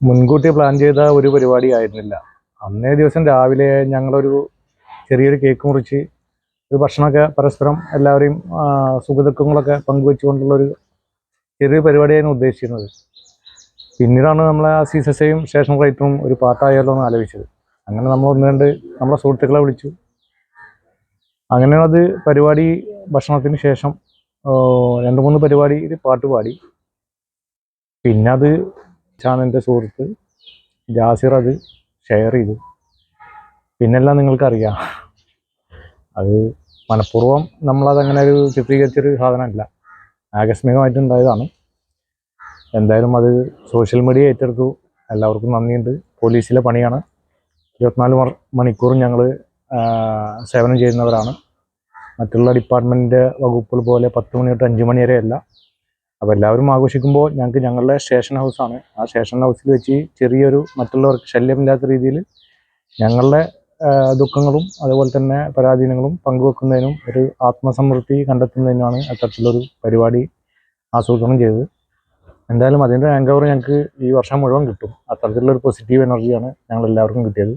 മുൻകൂട്ടി പ്ലാൻ ചെയ്ത ഒരു പരിപാടി ആയിരുന്നില്ല. അന്നേ ദിവസം രാവിലെ ഞങ്ങളൊരു ചെറിയൊരു കേക്ക് മുറിച്ച് ഒരു ഭക്ഷണമൊക്കെ പരസ്പരം എല്ലാവരെയും സുഖദുഃഖങ്ങളൊക്കെ പങ്കുവെച്ചുകൊണ്ടുള്ളൊരു ചെറിയ പരിപാടിയായിരുന്നു ഉദ്ദേശിച്ചിരുന്നത്. പിന്നീടാണ് നമ്മളെ ആ CSIയും സ്റ്റേഷൻ റൈറ്ററും ഒരു പാട്ടായാലോ എന്ന് ആലോചിച്ചത്. അങ്ങനെ നമ്മൾ ഒന്ന് രണ്ട് നമ്മളെ സുഹൃത്തുക്കളെ വിളിച്ചു. അങ്ങനെ അത് പരിപാടി ഭക്ഷണത്തിന് ശേഷം 2-3 പരിപാടിയിൽ പാട്ട് പാടി. പിന്നെ അത് എൻ്റെ സുഹൃത്ത് ജാസിർ അത് ഷെയർ ചെയ്തു. പിന്നെല്ലാം നിങ്ങൾക്കറിയാം. അത് മനഃപൂർവ്വം നമ്മളതങ്ങനെ ഒരു ചിത്രീകരിച്ചൊരു സാധനമല്ല, ആകസ്മികമായിട്ടുണ്ടായതാണ്. എന്തായാലും അത് സോഷ്യൽ മീഡിയ ഏറ്റെടുത്തു. എല്ലാവർക്കും നന്ദിയുണ്ട്. പോലീസിലെ പണിയാണ്. 24 മണിക്കൂറും ഞങ്ങൾ സേവനം ചെയ്യുന്നവരാണ്. മറ്റുള്ള ഡിപ്പാർട്ട്മെൻറ്റിൻ്റെ വകുപ്പുകൾ പോലെ 10 മണി തൊട്ട് 5 മണി വരെയല്ല. അപ്പോൾ എല്ലാവരും ആഘോഷിക്കുമ്പോൾ ഞങ്ങൾക്ക് ഞങ്ങളുടെ സ്റ്റേഷൻ ഹൗസാണ്. ആ സ്റ്റേഷൻ ഹൗസിൽ വെച്ച് ചെറിയൊരു മറ്റുള്ളവർക്ക് ശല്യമില്ലാത്ത രീതിയിൽ ഞങ്ങളുടെ ദുഃഖങ്ങളും അതുപോലെ തന്നെ പരാധീനങ്ങളും പങ്കുവെക്കുന്നതിനും ഒരു ആത്മസംതൃപ്തി കണ്ടെത്തുന്നതിനുമാണ് അത്തരത്തിലൊരു പരിപാടി ആസൂത്രണം ചെയ്തത്. എന്തായാലും അതിൻ്റെ ഹാങ് ഓവർ ഞങ്ങൾക്ക് ഈ വർഷം മുഴുവൻ കിട്ടും. അത്തരത്തിലുള്ളൊരു പോസിറ്റീവ് എനർജിയാണ് ഞങ്ങൾ എല്ലാവർക്കും കിട്ടിയത്.